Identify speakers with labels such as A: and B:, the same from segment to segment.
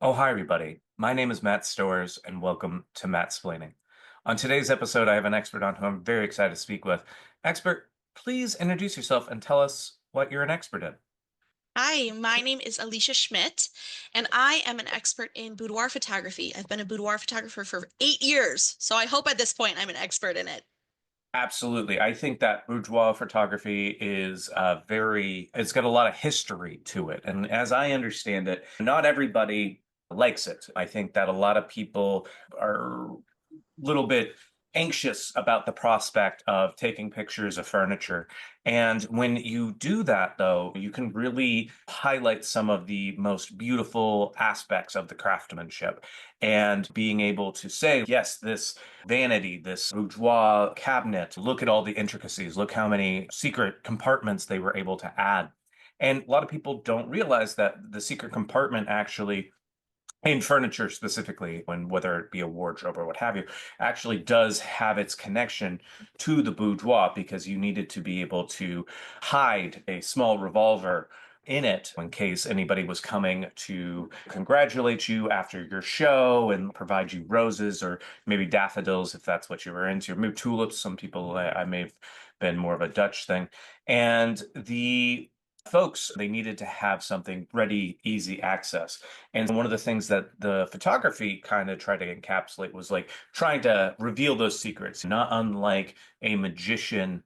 A: Oh, hi, everybody. My name is Matt Storrs, and welcome to Mattsplaining. On today's episode, I have an expert on who I'm very excited to speak with. Expert, please introduce yourself and tell us what you're an expert in.
B: Hi, my name is Alicia Schmidt, and I am an expert in boudoir photography. I've been a boudoir photographer for 8 years, so I hope at this point I'm an expert in it.
A: Absolutely. I think that bourgeois photography is it's got a lot of history to it. And as I understand it, not everybody likes it. I think that a lot of people are little bit anxious about the prospect of taking pictures of furniture. And when you do that, though, you can really highlight some of the most beautiful aspects of the craftsmanship and being able to say, yes, this vanity, this boudoir cabinet, look at all the intricacies, look how many secret compartments they were able to add. And a lot of people don't realize that the secret compartment actually in furniture specifically, when whether it be a wardrobe or what have you, actually does have its connection to the boudoir because you needed to be able to hide a small revolver in it in case anybody was coming to congratulate you after your show and provide you roses or maybe daffodils if that's what you were into, maybe tulips. Some people I may have been more of a Dutch thing. And the folks, they needed to have something ready, easy access. And one of the things that the photography kind of tried to encapsulate was like trying to reveal those secrets, not unlike a magician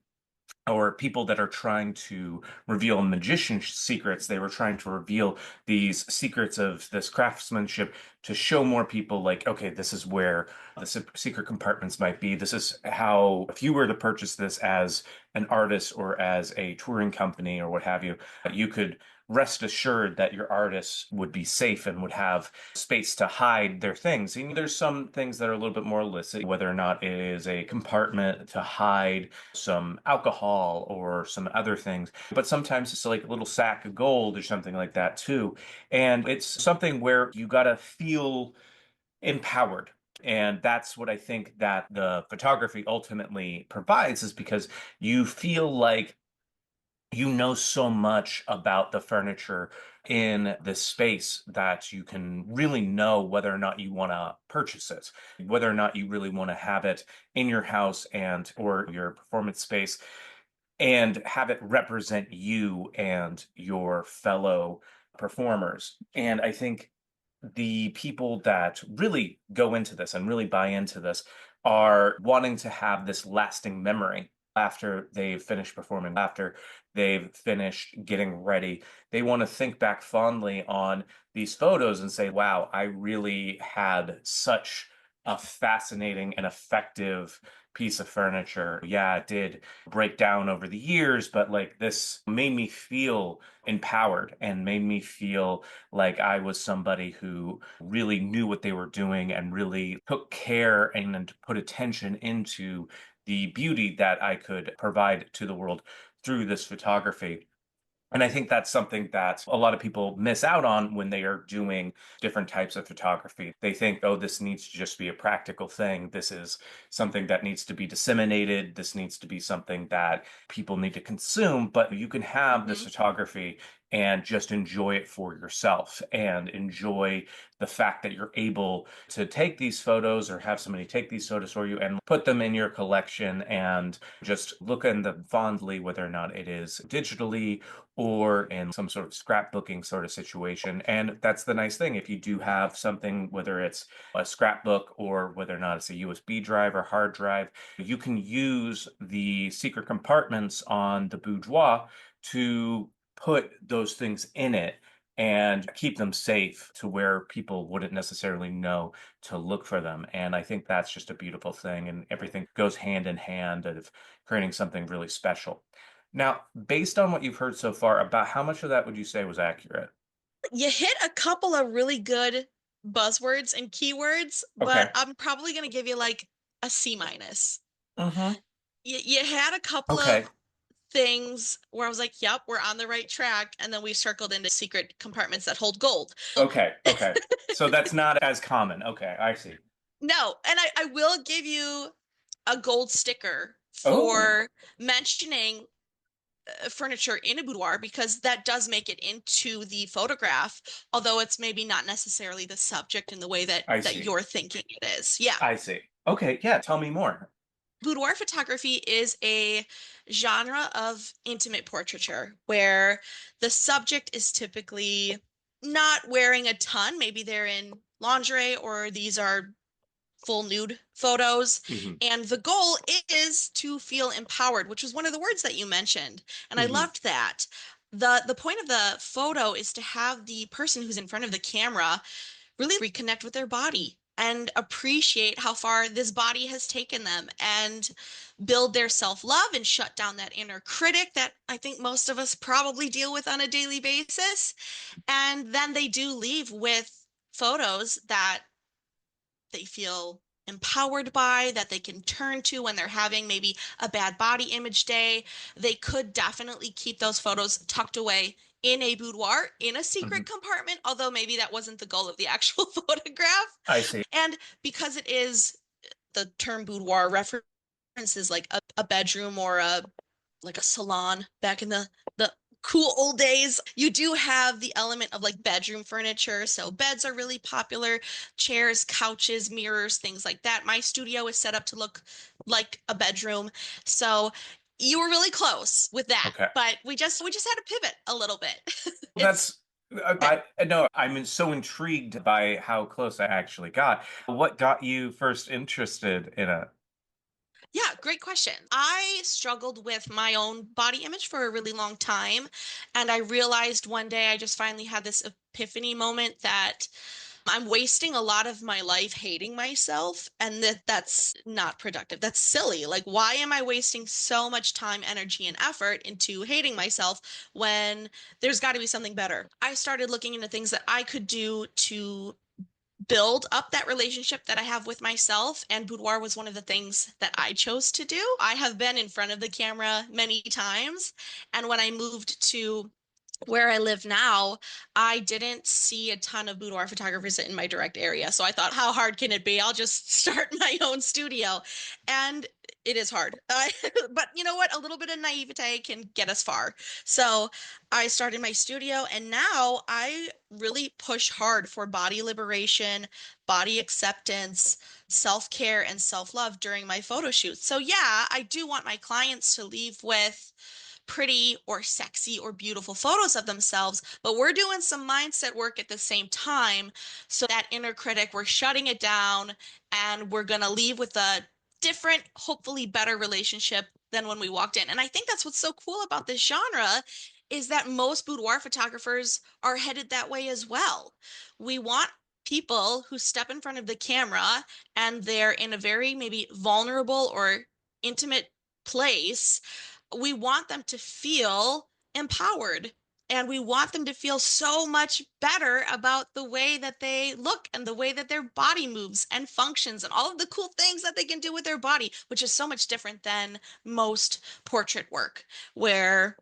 A: or people that are trying to reveal magician secrets. They were trying to reveal these secrets of this craftsmanship to show more people, like, okay, this is where the secret compartments might be. This is how, if you were to purchase this as an artist or as a touring company or what have you, you could rest assured that your artists would be safe and would have space to hide their things. And there's some things that are a little bit more illicit, whether or not it is a compartment to hide some alcohol or some other things. But sometimes it's like a little sack of gold or something like that too. And it's something where you got to feel empowered. And that's what I think that the photography ultimately provides is because you feel like you know so much about the furniture in this space that you can really know whether or not you want to purchase it, whether or not you really want to have it in your house and or your performance space and have it represent you and your fellow performers. And I think the people that really go into this and really buy into this are wanting to have this lasting memory after they've finished performing, after they've finished getting ready. They want to think back fondly on these photos and say, wow, I really had such a fascinating and effective piece of furniture. Yeah, it did break down over the years, but like this made me feel empowered and made me feel like I was somebody who really knew what they were doing and really took care and put attention into the beauty that I could provide to the world through this photography. And I think that's something that a lot of people miss out on when they are doing different types of photography. They think, oh, this needs to just be a practical thing. This is something that needs to be disseminated. This needs to be something that people need to consume. But you can have this
B: Hmm.
A: photography and just enjoy it for yourself and enjoy the fact that you're able to take these photos or have somebody take these photos for you and put them in your collection and just look at them fondly, whether or not it is digitally or in some sort of scrapbooking sort of situation. And that's the nice thing. If you do have something, whether it's a scrapbook or whether or not it's a USB drive or hard drive, you can use the secret compartments on the boudoir to put those things in it and keep them safe to where people wouldn't necessarily know to look for them. And I think that's just a beautiful thing. And everything goes hand in hand of creating something really special. Now, based on what you've heard so far, about how much of that would you say was accurate?
B: You hit a couple of really good buzzwords and keywords, but
A: Okay.
B: I'm probably going to give you like a C minus.
A: Mm-hmm.
B: You had a couple
A: Okay.
B: of things where I was like, yep, we're on the right track. And then we circled into secret compartments that hold gold.
A: Okay. Okay. So that's not as common. Okay, I see.
B: No, and I will give you a gold sticker
A: Oh,
B: for mentioning furniture in a boudoir because that does make it into the photograph, although it's maybe not necessarily the subject in the way that
A: I
B: that
A: see.
B: you're thinking it is. Yeah.
A: I see. Okay, yeah, tell me more.
B: Boudoir photography is a genre of intimate portraiture where the subject is typically not wearing a ton. Maybe they're in lingerie or these are full nude photos.
A: Hmm.
B: And the goal is to feel empowered, which was one of the words that you mentioned. And I
A: Hmm.
B: loved that. The point of the photo is to have the person who's in front of the camera really reconnect with their body and appreciate how far this body has taken them and build their self-love and shut down that inner critic that I think most of us probably deal with on a daily basis. And then they do leave with photos that they feel empowered by, that they can turn to when they're having maybe a bad body image day. They could definitely keep those photos tucked away in a boudoir in a
A: Hmm.
B: secret compartment, although maybe that wasn't the goal of the actual photograph.
A: I see.
B: And because it is the term boudoir references like a bedroom or a like a salon back in the cool old days. You do have the element of like bedroom furniture. So beds are really popular, chairs, couches, mirrors, things like that. My studio is set up to look like a bedroom. So you were really close with that,
A: Okay.
B: but we just had to pivot a little bit. It's
A: That's I no, I'm so intrigued by how close I actually got. What got you first interested in it?
B: Yeah, great question. I struggled with my own body image for a really long time. And I realized one day I just finally had this epiphany moment that I'm wasting a lot of my life hating myself and that's not productive. That's silly. Like, why am I wasting so much time, energy, and effort into hating myself when there's got to be something better? I started looking into things that I could do to build up that relationship that I have with myself. And boudoir was one of the things that I chose to do. I have been in front of the camera many times. And when I moved to where I live now, I didn't see a ton of boudoir photographers in my direct area. So I thought, how hard can it be? I'll just start my own studio. And it is hard. But you know what? A little bit of naivete can get us far. So I started my studio, and now I really push hard for body liberation, body acceptance, self-care, and self-love during my photo shoots. So yeah, I do want my clients to leave with pretty or sexy or beautiful photos of themselves, but we're doing some mindset work at the same time. So that inner critic, we're shutting it down and we're going to leave with a different, hopefully better relationship than when we walked in. And I think that's what's so cool about this genre is that most boudoir photographers are headed that way as well. We want people who step in front of the camera and they're in a very maybe vulnerable or intimate place. We want them to feel empowered and we want them to feel so much better about the way that they look and the way that their body moves and functions and all of the cool things that they can do with their body, which is so much different than most portrait work, where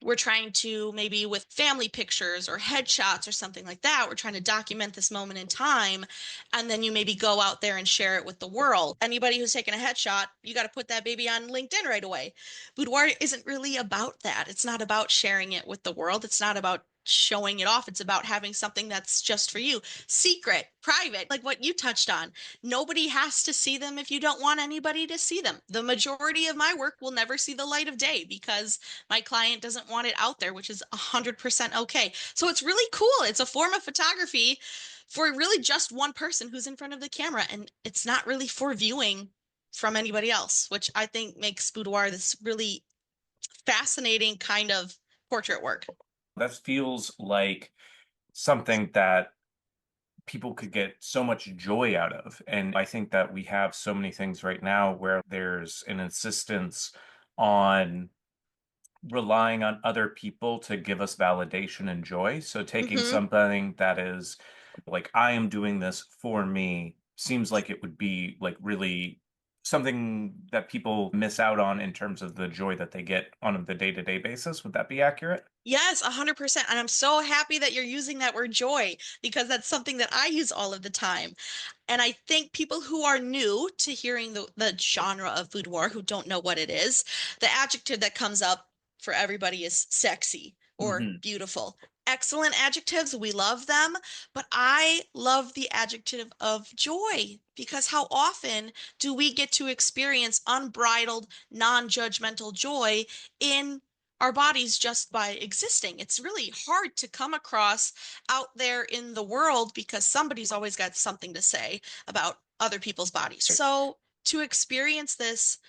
B: we're trying to maybe with family pictures or headshots or something like that, we're trying to document this moment in time. And then you maybe go out there and share it with the world. Anybody who's taken a headshot, you got to put that baby on LinkedIn right away. Boudoir isn't really about that. It's not about sharing it with the world. It's not about showing it off. It's about having something that's just for you, secret, private, like what you touched on. Nobody has to see them if you don't want anybody to see them. The majority of my work will never see the light of day because my client doesn't want it out there, which is 100% okay. So it's really cool. It's a form of photography for really just one person who's in front of the camera, and it's not really for viewing from anybody else, which I think makes boudoir this really fascinating kind of portrait work.
A: That feels like something that people could get so much joy out of. And I think that we have so many things right now where there's an insistence on relying on other people to give us validation and joy. So taking
B: Hmm.
A: something that is like, I am doing this for me, seems like it would be like really something that people miss out on in terms of the joy that they get on the day-to-day basis. Would that be accurate?
B: Yes, 100%. And I'm so happy that you're using that word joy because that's something that I use all of the time. And I think people who are new to hearing the genre of boudoir, who don't know what it is, the adjective that comes up for everybody is sexy or
A: Hmm.
B: beautiful. Excellent adjectives, we love them, but I love the adjective of joy because how often do we get to experience unbridled, non-judgmental joy in our bodies just by existing? It's really hard to come across out there in the world because somebody's always got something to say about other people's bodies. So to experience this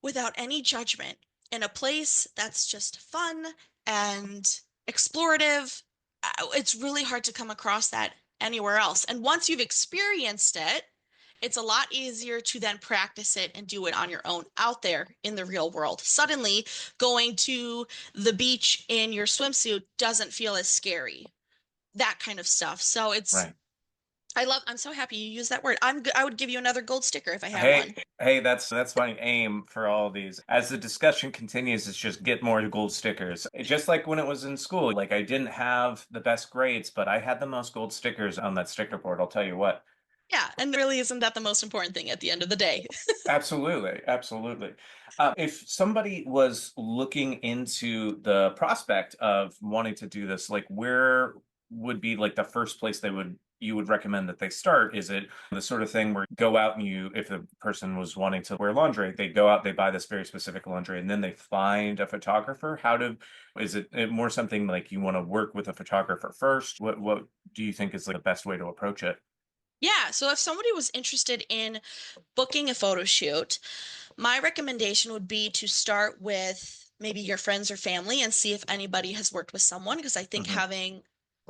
B: without any judgment in a place that's just fun and explorative, it's really hard to come across that anywhere else. And once you've experienced it, it's a lot easier to then practice it and do it on your own out there in the real world. Suddenly, going to the beach in your swimsuit doesn't feel as scary, that kind of stuff. So
A: Right.
B: I'm so happy you used that word. I would give you another gold sticker if I had
A: Hey,
B: one.
A: hey, that's my aim for all of these. As the discussion continues, it's just get more gold stickers. Just like when it was in school, like I didn't have the best grades, but I had the most gold stickers on that sticker board. I'll tell you what.
B: Yeah, and really isn't that the most important thing at the end of the day?
A: Absolutely, absolutely. If somebody was looking into the prospect of wanting to do this, like where would be like the first place they would you would recommend that they start? Is it the sort of thing where you go out and you, if the person was wanting to wear lingerie, they go out, they buy this very specific lingerie, and then they find a photographer? Is it more something like you want to work with a photographer first? What do you think is like the best way to approach it?
B: Yeah, so if somebody was interested in booking a photo shoot, my recommendation would be to start with maybe your friends or family and see if anybody has worked with someone, because I think
A: Hmm.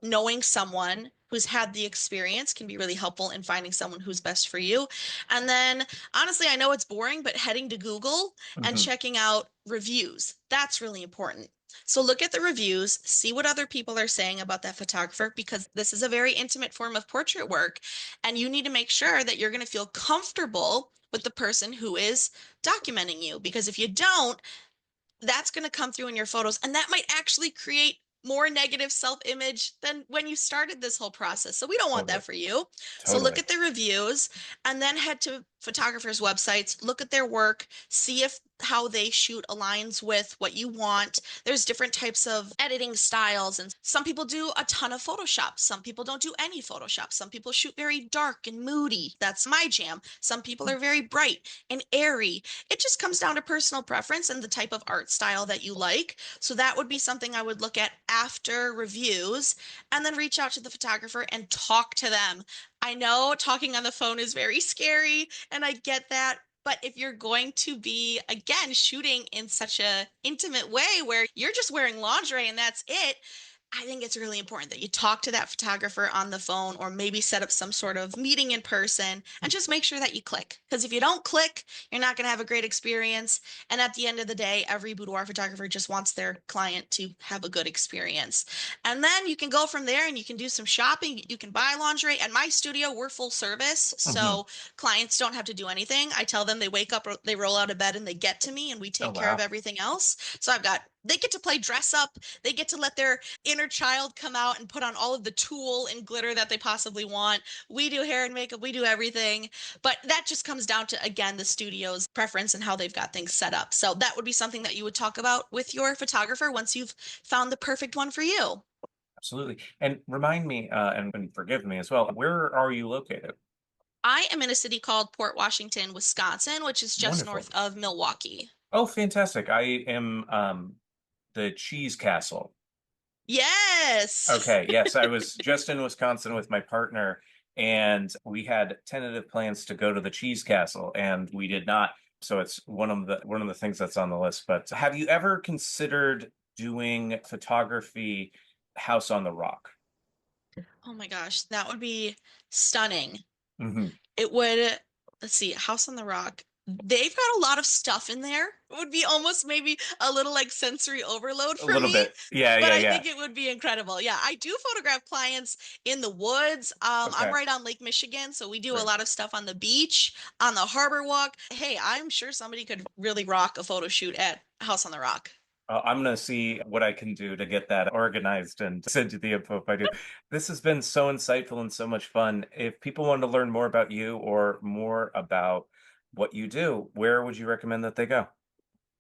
B: knowing someone who's had the experience can be really helpful in finding someone who's best for you. And then, honestly, I know it's boring, but heading to Google and
A: Hmm.
B: checking out reviews, that's really important. So look at the reviews, see what other people are saying about that photographer, because this is a very intimate form of portrait work. And you need to make sure that you're going to feel comfortable with the person who is documenting you. Because if you don't, that's going to come through in your photos. And that might actually create more negative self-image than when you started this whole process. So we don't want
A: Totally,
B: that for you. So look
A: totally.
B: at the reviews and then head to photographers' websites, look at their work, see if how they shoot aligns with what you want. There's different types of editing styles, and some people do a ton of Photoshop. Some people don't do any Photoshop. Some people shoot very dark and moody. That's my jam. Some people are very bright and airy. It just comes down to personal preference and the type of art style that you like. So that would be something I would look at after reviews and then reach out to the photographer and talk to them. I know talking on the phone is very scary and I get that. But if you're going to be, again, shooting in such a intimate way where you're just wearing lingerie and that's it, I think it's really important that you talk to that photographer on the phone or maybe set up some sort of meeting in person and just make sure that you click. Because if you don't click, you're not going to have a great experience. And at the end of the day, every boudoir photographer just wants their client to have a good experience. And then you can go from there and you can do some shopping. You can buy lingerie. At my studio, we're full service.
A: Hmm.
B: So clients don't have to do anything. I tell them they wake up, they roll out of bed, and they get to me, and we
A: Oh,
B: take care of
A: wow.
B: everything else. So they get to play dress up. They get to let their inner child come out and put on all of the tulle and glitter that they possibly want. We do hair and makeup, we do everything. But that just comes down to, again, the studio's preference and how they've got things set up. So that would be something that you would talk about with your photographer once you've found the perfect one for you.
A: Absolutely. And remind me, and forgive me as well, where are you located?
B: I am in a city called Port Washington, Wisconsin, which is just
A: Wonderful.
B: north of Milwaukee.
A: Oh, fantastic. I am the Cheese Castle.
B: Yes.
A: Okay, yes, I was just in Wisconsin with my partner, and we had tentative plans to go to the Cheese Castle, and we did not. So it's one of the things that's on the list. But have you ever considered doing photography House on the Rock?
B: Oh my gosh, that would be stunning.
A: Hmm.
B: It would, let's see, House on the Rock. They've got a lot of stuff in there. It would be almost maybe a little like sensory overload
A: A
B: for
A: little
B: me,
A: bit. Yeah,
B: but
A: yeah,
B: I
A: yeah.
B: think it would be incredible. Yeah, I do photograph clients in the woods. I'm
A: Okay,
B: right on Lake Michigan, so we do a
A: great.
B: lot of stuff on the beach, on the harbor walk. Hey, I'm sure somebody could really rock a photo shoot at House on the Rock.
A: I'm going to see what I can do to get that organized and send you the info if I do. This has been so insightful and so much fun. If people want to learn more about you or more about what you do, where would you recommend that they go?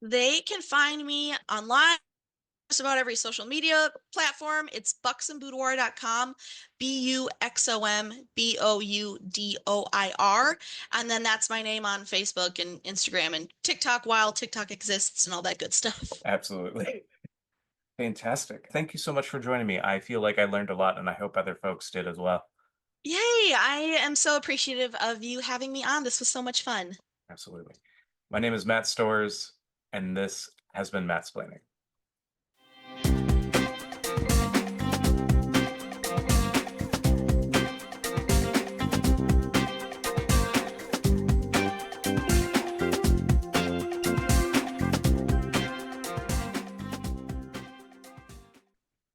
B: They can find me online just about every social media platform. It's buxomboudoir.com, Buxomboudoir. And then that's my name on Facebook and Instagram and TikTok while TikTok exists and all that good stuff.
A: Absolutely. Fantastic. Thank you so much for joining me. I feel like I learned a lot, and I hope other folks did as well.
B: Yay! I am so appreciative of you having me on. This was so much fun.
A: Absolutely. My name is Matt Storrs, and this has been Mattsplaining.